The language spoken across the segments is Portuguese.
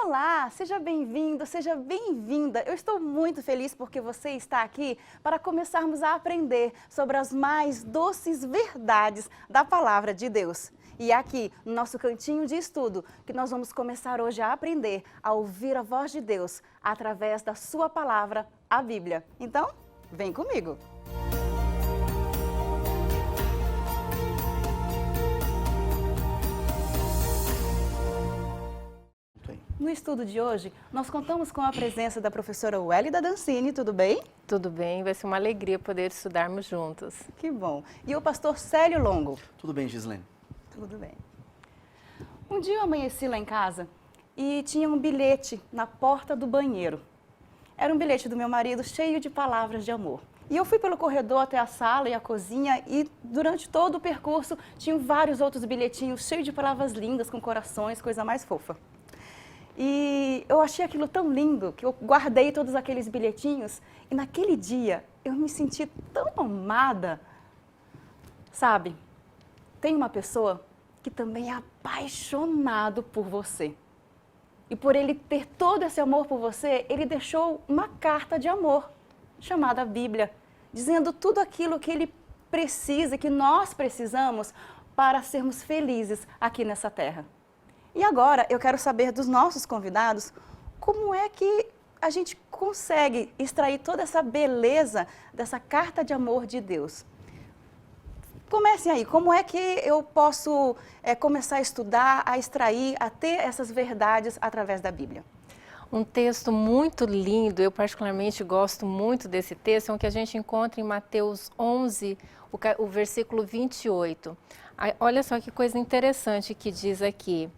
Olá, seja bem-vindo, seja bem-vinda. Eu estou muito feliz porque você está aqui para começarmos a aprender sobre as mais doces verdades da Palavra de Deus. E é aqui, no nosso cantinho de estudo, que nós vamos começar hoje a aprender a ouvir a voz de Deus através da sua palavra, a Bíblia. Então, vem comigo! No estudo de hoje, nós contamos com a presença da professora Wélida Dancini, tudo bem? Tudo bem, vai ser uma alegria poder estudarmos juntos. Que bom. E o pastor Célio Longo. Tudo bem, Gislene? Tudo bem. Um dia eu amanheci lá em casa e tinha um bilhete na porta do banheiro. Era um bilhete do meu marido cheio de palavras de amor. E eu fui pelo corredor até a sala e a cozinha e durante todo o percurso tinham vários outros bilhetinhos cheios de palavras lindas, com corações, coisa mais fofa. E eu achei aquilo tão lindo que eu guardei todos aqueles bilhetinhos e naquele dia eu me senti tão amada. Sabe, tem uma pessoa que também é apaixonado por você. E por ele ter todo esse amor por você, ele deixou uma carta de amor, chamada Bíblia, dizendo tudo aquilo que ele precisa, que nós precisamos para sermos felizes aqui nessa terra. E agora eu quero saber dos nossos convidados como é que a gente consegue extrair toda essa beleza dessa carta de amor de Deus. Comecem aí, como é que eu posso começar a estudar, a extrair, a ter essas verdades através da Bíblia? Um texto muito lindo, eu particularmente gosto muito desse texto, é um que a gente encontra em Mateus 11, o versículo 28. Olha só que coisa interessante que diz aqui.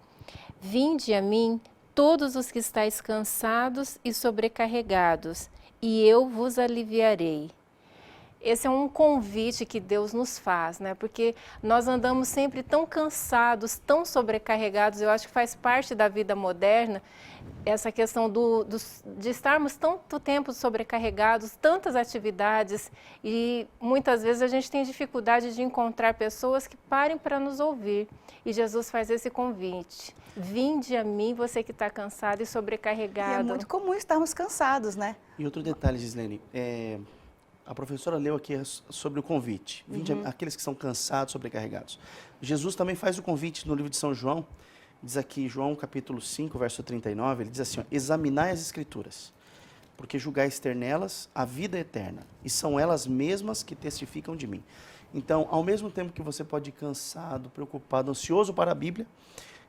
Vinde a mim, todos os que estáis cansados e sobrecarregados, e eu vos aliviarei. Esse é um convite que Deus nos faz, né? Porque nós andamos sempre tão cansados, tão sobrecarregados. Eu acho que faz parte da vida moderna essa questão de estarmos tanto tempo sobrecarregados, tantas atividades, e muitas vezes a gente tem dificuldade de encontrar pessoas que parem para nos ouvir. E Jesus faz esse convite. Vinde a mim, você que está cansado e sobrecarregado. E é muito comum estarmos cansados, né? E outro detalhe, Gislene, a professora leu aqui sobre o convite. Vinde aqueles que são cansados, sobrecarregados. Jesus também faz o convite no livro de São João. Diz aqui, João capítulo 5, verso 39, ele diz assim, ó, examinai as escrituras, porque julgais ter nelas a vida eterna, e são elas mesmas que testificam de mim. Então, ao mesmo tempo que você pode ir cansado, preocupado, ansioso para a Bíblia,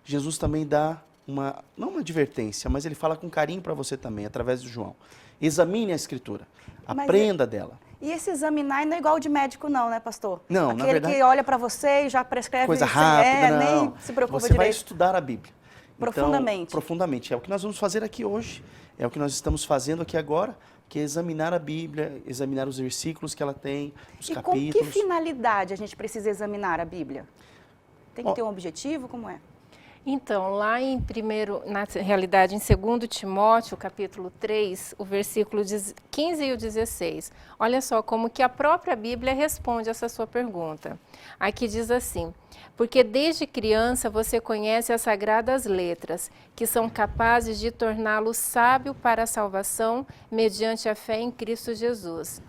Jesus também dá não uma advertência, mas ele fala com carinho para você também, através de João. Examine a escritura, aprenda dela. E esse examinar não é igual de médico não, né, pastor? Não, aquele na verdade, que olha para você e já prescreve coisa rápida, nem se preocupa você direito. vai estudar a Bíblia. Profundamente. Então, profundamente. É o que nós vamos fazer aqui hoje, é o que nós estamos fazendo aqui agora, que é examinar a Bíblia, examinar os versículos que ela tem, os capítulos. E com que finalidade a gente precisa examinar a Bíblia? Tem que ter um objetivo, como é? Então, lá na realidade, em 2 Timóteo, capítulo 3, o versículo 15 e o 16, olha só como que a própria Bíblia responde essa sua pergunta. Aqui diz assim, porque desde criança você conhece as sagradas letras, que são capazes de torná-lo sábio para a salvação mediante a fé em Cristo Jesus.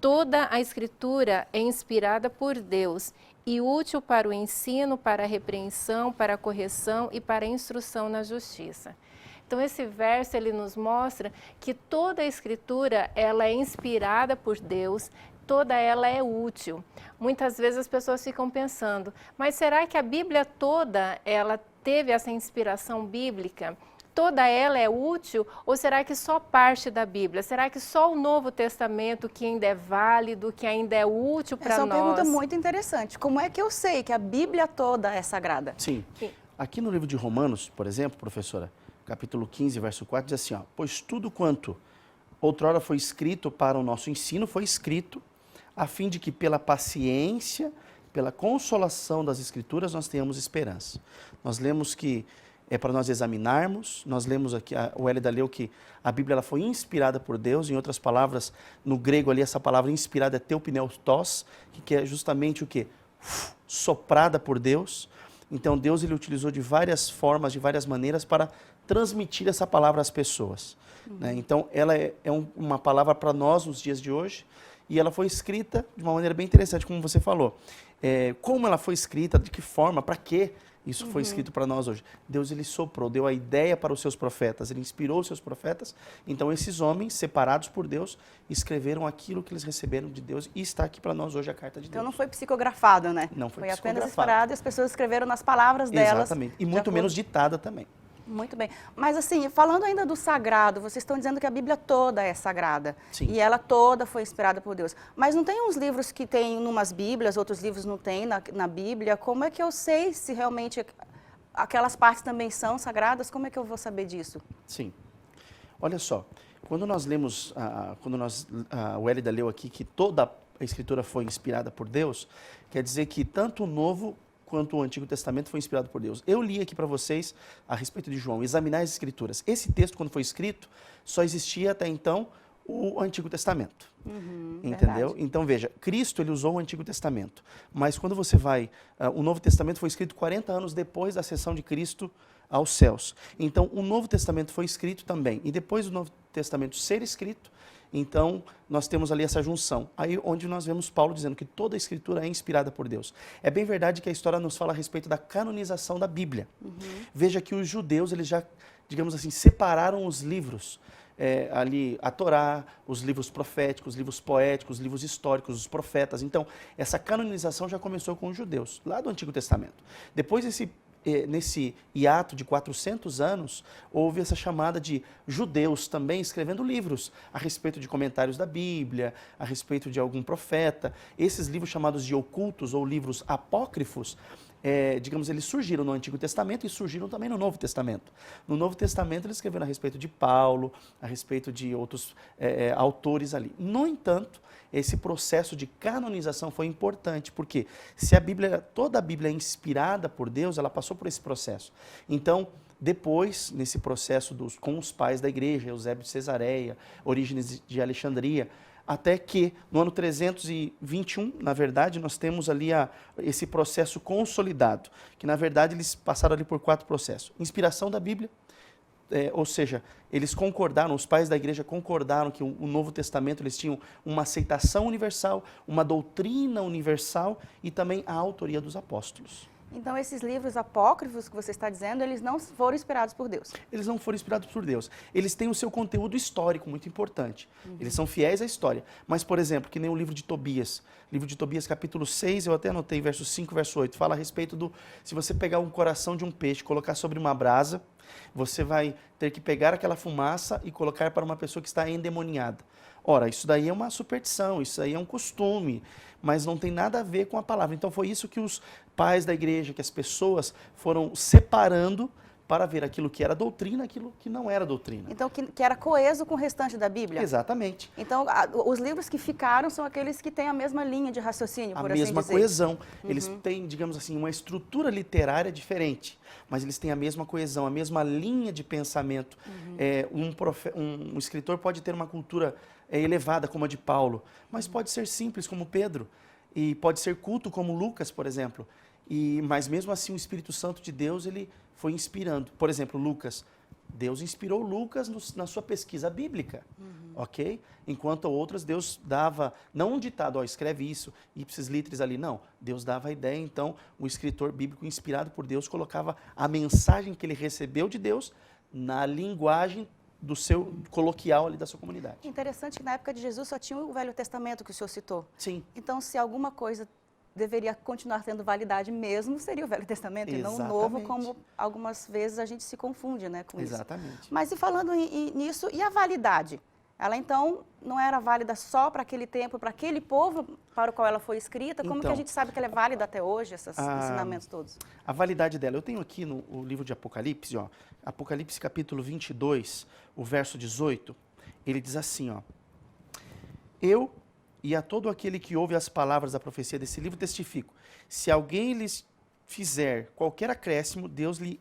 Toda a Escritura é inspirada por Deus e útil para o ensino, para a repreensão, para a correção e para a instrução na justiça. Então esse verso ele nos mostra que toda a Escritura ela é inspirada por Deus, toda ela é útil. Muitas vezes as pessoas ficam pensando, mas será que a Bíblia toda ela teve essa inspiração bíblica? Toda ela é útil ou será que só parte da Bíblia? Será que só o Novo Testamento que ainda é válido, que ainda é útil para nós? Essa é uma pergunta muito interessante. Como é que eu sei que a Bíblia toda é sagrada? Sim. Aqui no livro de Romanos, por exemplo, professora, capítulo 15, verso 4, diz assim, ó, pois tudo quanto outrora foi escrito para o nosso ensino, foi escrito a fim de que pela paciência, pela consolação das Escrituras, nós tenhamos esperança. Nós lemos que é para nós examinarmos, nós lemos aqui, o Hélida leu que a Bíblia ela foi inspirada por Deus, em outras palavras, no grego ali essa palavra inspirada é teopneustos, que é justamente o quê? Soprada por Deus. Então Deus ele utilizou de várias formas, de várias maneiras para transmitir essa palavra às pessoas. Né? Então, ela é uma palavra para nós nos dias de hoje, e ela foi escrita de uma maneira bem interessante, como você falou. Como ela foi escrita, de que forma, para quê isso foi escrito para nós hoje? Deus, ele soprou, deu a ideia para os seus profetas, ele inspirou os seus profetas, então esses homens, separados por Deus, escreveram aquilo que eles receberam de Deus, e está aqui para nós hoje a carta de Deus. Então não foi psicografado, né? Não foi apenas psicografado. inspirado e as pessoas escreveram nas palavras delas. Exatamente, e muito menos ditada também. Muito bem. Mas assim, falando ainda do sagrado, vocês estão dizendo que a Bíblia toda é sagrada. Sim. E ela toda foi inspirada por Deus. Mas não tem uns livros que tem numas Bíblias, outros livros não tem na Bíblia? Como é que eu sei se realmente aquelas partes também são sagradas? Como é que eu vou saber disso? Sim. Olha só, quando nós lemos, o Hélida leu aqui que toda a Escritura foi inspirada por Deus, quer dizer que tanto o Novo quanto o Antigo Testamento foi inspirado por Deus. Eu li aqui para vocês a respeito de João, examinar as Escrituras. Esse texto, quando foi escrito, só existia até então o Antigo Testamento. Entendeu? Verdade. Então, veja, Cristo, ele usou o Antigo Testamento, mas quando você vai, o Novo Testamento foi escrito 40 anos depois da ascensão de Cristo aos céus. Então, o Novo Testamento foi escrito também, e depois do Novo Testamento ser escrito, então, nós temos ali essa junção, aí onde nós vemos Paulo dizendo que toda a Escritura é inspirada por Deus. É bem verdade que a história nos fala a respeito da canonização da Bíblia. Veja que os judeus, eles já, digamos assim, separaram os livros, ali a Torá, os livros proféticos, os livros poéticos, os livros históricos, os profetas. Então, essa canonização já começou com os judeus, lá do Antigo Testamento. Depois nesse hiato de 400 anos, houve essa chamada de judeus também escrevendo livros a respeito de comentários da Bíblia, a respeito de algum profeta. Esses livros chamados de ocultos ou livros apócrifos, digamos, eles surgiram no Antigo Testamento e surgiram também no Novo Testamento. No Novo Testamento eles escreveram a respeito de Paulo, a respeito de outros autores ali. No entanto, esse processo de canonização foi importante, porque se toda a Bíblia é inspirada por Deus, ela passou por esse processo. Então, depois, nesse processo com os pais da igreja, Eusébio de Cesareia, Orígenes de Alexandria, até que no ano 321, na verdade, nós temos ali esse processo consolidado, que na verdade eles passaram ali por 4 processos. Inspiração da Bíblia, ou seja, eles concordaram, os pais da igreja concordaram que o Novo Testamento, eles tinham uma aceitação universal, uma doutrina universal e também a autoria dos apóstolos. Então, esses livros apócrifos que você está dizendo, eles não foram inspirados por Deus? Eles não foram inspirados por Deus. Eles têm o seu conteúdo histórico muito importante. Eles são fiéis à história. Mas, por exemplo, que nem o livro de Tobias. Livro de Tobias, capítulo 6, eu até anotei, verso 5, verso 8. Fala a respeito se você pegar um coração de um peixe, colocar sobre uma brasa, você vai ter que pegar aquela fumaça e colocar para uma pessoa que está endemoniada. Ora, isso daí é uma superstição, isso aí é um costume, mas não tem nada a ver com a palavra. Então foi isso que os pais da igreja, que as pessoas foram separando para ver aquilo que era doutrina, aquilo que não era doutrina. Então, que era coeso com o restante da Bíblia? Exatamente. Então, os livros que ficaram são aqueles que têm a mesma linha de raciocínio, por assim dizer. A mesma coesão. Eles têm, digamos assim, uma estrutura literária diferente, mas eles têm a mesma coesão, a mesma linha de pensamento. Um escritor pode ter uma cultura elevada, como a de Paulo, mas pode ser simples, como Pedro, e pode ser culto, como Lucas, por exemplo. Mas mesmo assim, o Espírito Santo de Deus, ele foi inspirando. Por exemplo, Lucas. Deus inspirou Lucas na sua pesquisa bíblica, ok? Enquanto outras, Deus dava, não um ditado, escreve isso, ipsis litteris ali, não. Deus dava a ideia, então o escritor bíblico inspirado por Deus colocava a mensagem que ele recebeu de Deus na linguagem do seu coloquial ali da sua comunidade. Interessante que na época de Jesus só tinha o Velho Testamento que o senhor citou. Sim. Então, se alguma coisa deveria continuar tendo validade mesmo, seria o Velho Testamento. Exatamente. E não o Novo, como algumas vezes a gente se confunde, né, com isso. Exatamente. Mas e falando nisso, e a validade? Ela então não era válida só para aquele tempo, para aquele povo para o qual ela foi escrita? Como que a gente sabe que ela é válida até hoje, esses ensinamentos todos? A validade dela, eu tenho aqui no livro de Apocalipse, Apocalipse capítulo 22, o verso 18, ele diz assim, eu e a todo aquele que ouve as palavras da profecia desse livro testifico, se alguém lhes fizer qualquer acréscimo, Deus lhe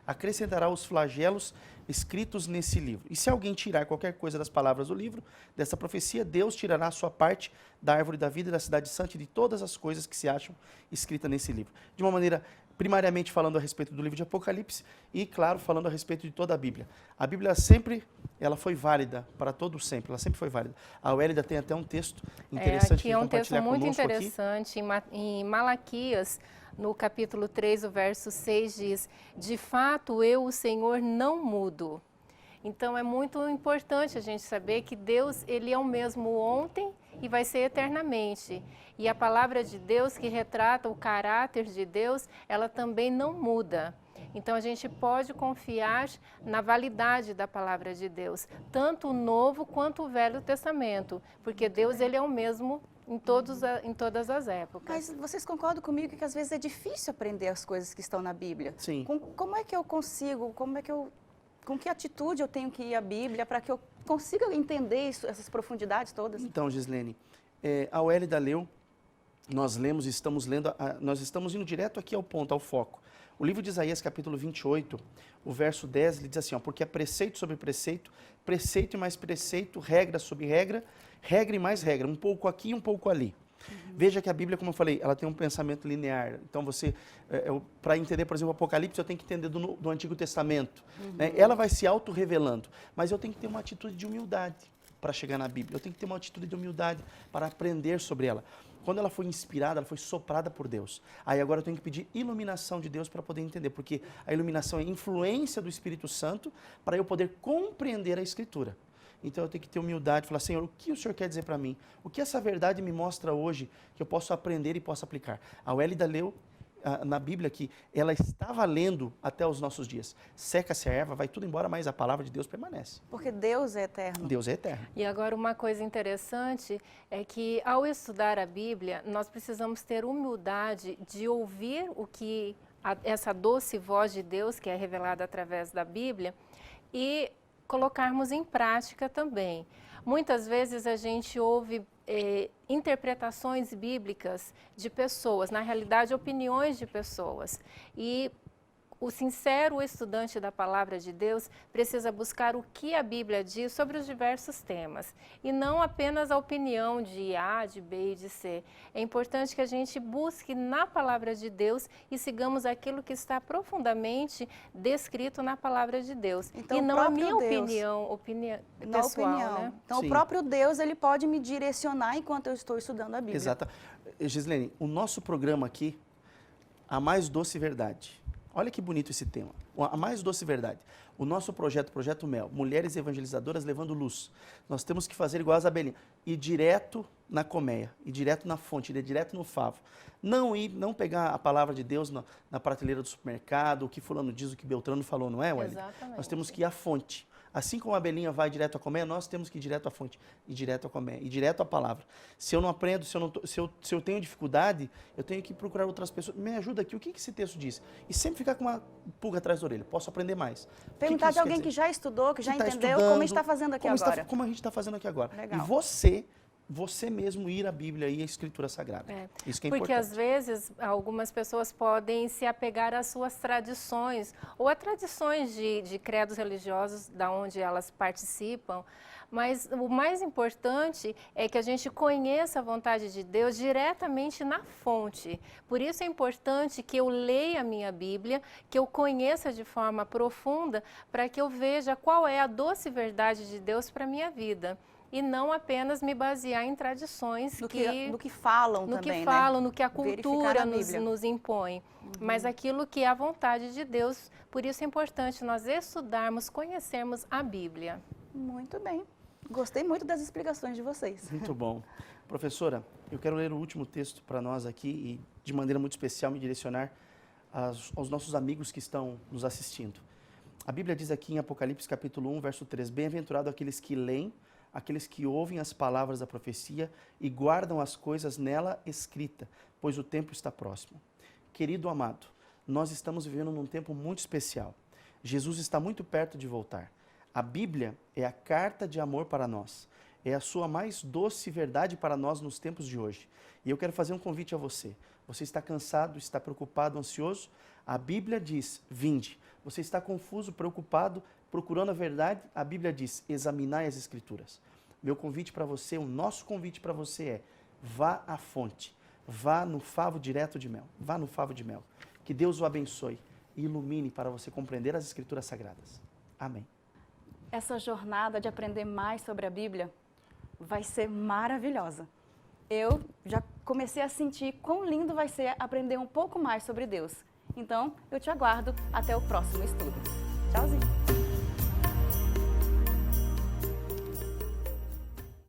acrescentará os flagelos escritos nesse livro. E se alguém tirar qualquer coisa das palavras do livro, dessa profecia, Deus tirará a sua parte da árvore da vida, da cidade santa e de todas as coisas que se acham escritas nesse livro. De uma maneira primariamente falando a respeito do livro de Apocalipse e, claro, falando a respeito de toda a Bíblia. A Bíblia sempre, ela foi válida para todo sempre, ela sempre foi válida. A Wélida tem até um texto interessante aqui é um texto muito conosco interessante, em Malaquias, no capítulo 3, o verso 6 diz: de fato, eu, o Senhor, não mudo. Então, é muito importante a gente saber que Deus, Ele é o mesmo ontem e vai ser eternamente. E a palavra de Deus, que retrata o caráter de Deus, ela também não muda. Então, a gente pode confiar na validade da palavra de Deus, tanto o Novo quanto o Velho Testamento, porque Deus, Ele é o mesmo em todas as épocas. Mas vocês concordam comigo que às vezes é difícil aprender as coisas que estão na Bíblia? Sim. Como é que eu consigo, com que atitude eu tenho que ir à Bíblia para que eu consiga entender essas profundidades todas? Então, Gislene, a Wélida leu, nós lemos, estamos lendo, nós estamos indo direto aqui ao ponto, ao foco. O livro de Isaías, capítulo 28, o verso 10, ele diz assim, ó, porque é preceito sobre preceito, preceito e mais preceito, regra sobre regra, regra e mais regra, um pouco aqui e um pouco ali. Veja que a Bíblia, como eu falei, ela tem um pensamento linear. Então, para entender, por exemplo, o Apocalipse, eu tenho que entender do Antigo Testamento. Né? Ela vai se auto-revelando, mas eu tenho que ter uma atitude de humildade para chegar na Bíblia. Eu tenho que ter uma atitude de humildade para aprender sobre ela. Quando ela foi inspirada, ela foi soprada por Deus. Aí agora eu tenho que pedir iluminação de Deus para poder entender, porque a iluminação é influência do Espírito Santo para eu poder compreender a Escritura. Então eu tenho que ter humildade e falar, Senhor, o que o Senhor quer dizer para mim? O que essa verdade me mostra hoje que eu posso aprender e posso aplicar? A Wélida leu na Bíblia que ela estava lendo até os nossos dias. Seca-se a erva, vai tudo embora, mas a palavra de Deus permanece. Porque Deus é eterno. Deus é eterno. E agora uma coisa interessante é que ao estudar a Bíblia, nós precisamos ter humildade de ouvir essa doce voz de Deus que é revelada através da Bíblia e colocarmos em prática também. Muitas vezes a gente ouve interpretações bíblicas de pessoas, na realidade opiniões de pessoas, e o sincero estudante da palavra de Deus precisa buscar o que a Bíblia diz sobre os diversos temas e não apenas a opinião de A, de B e de C. É importante que a gente busque na palavra de Deus e sigamos aquilo que está profundamente descrito na palavra de Deus. Então, e não a minha Deus, opinião pessoal, né? Então, Sim. o próprio Deus, ele pode me direcionar enquanto eu estou estudando a Bíblia. Exato. Gislene, o nosso programa aqui, A Mais Doce Verdade. Olha que bonito esse tema. A mais doce verdade. O nosso projeto, Projeto Mel, Mulheres Evangelizadoras Levando Luz. Nós temos que fazer igual as abelhinhas. Ir direto na colmeia, ir direto na fonte, ir direto no favo. Não pegar a palavra de Deus na prateleira do supermercado, o que fulano diz, o que Beltrano falou, não é, Wélida? Exatamente. Nós temos que ir à fonte. Assim como a abelhinha vai direto à colmeia, nós temos que ir direto à fonte, ir direto à colmeia, ir direto à palavra. Se eu não aprendo, se eu tenho dificuldade, eu tenho que procurar outras pessoas. Me ajuda aqui, o que esse texto diz? E sempre ficar com uma pulga atrás da orelha. Posso aprender mais. Perguntar de alguém que já estudou, que já entendeu, como a gente está fazendo aqui agora. Como a gente está fazendo aqui agora. Legal. E você mesmo ir à Bíblia e à Escritura Sagrada. Isso que é Porque importante. às vezes algumas pessoas podem se apegar às suas tradições ou a tradições de credos religiosos da onde elas participam, mas o mais importante é que a gente conheça a vontade de Deus diretamente na fonte. Por isso é importante que eu leia a minha Bíblia, que eu conheça de forma profunda, para que eu veja qual é a doce verdade de Deus para a minha vida. E não apenas me basear em tradições no que falam no também, que falam, né? no que a cultura nos impõe, mas aquilo que é a vontade de Deus. Por isso é importante nós estudarmos, conhecermos a Bíblia. Muito bem. Gostei muito das explicações de vocês. Muito bom. Professora, eu quero ler o último texto para nós aqui e, de maneira muito especial, me direcionar aos nossos amigos que estão nos assistindo. A Bíblia diz aqui em Apocalipse capítulo 1, verso 3, bem-aventurado aqueles que leem, aqueles que ouvem as palavras da profecia e guardam as coisas nela escrita, pois o tempo está próximo. Querido amado, nós estamos vivendo num tempo muito especial. Jesus está muito perto de voltar. A Bíblia é a carta de amor para nós. É a sua mais doce verdade para nós nos tempos de hoje. E eu quero fazer um convite a você. Você está cansado, está preocupado, ansioso? A Bíblia diz, vinde. Você está confuso, preocupado, procurando a verdade? A Bíblia diz, examinai as Escrituras. Meu convite para você, o nosso convite para você é, vá à fonte. Vá no favo direto de mel. Vá no favo de mel. Que Deus o abençoe e ilumine para você compreender as Escrituras Sagradas. Amém. Essa jornada de aprender mais sobre a Bíblia vai ser maravilhosa. Eu já comecei a sentir quão lindo vai ser aprender um pouco mais sobre Deus. Então, eu te aguardo até o próximo estudo.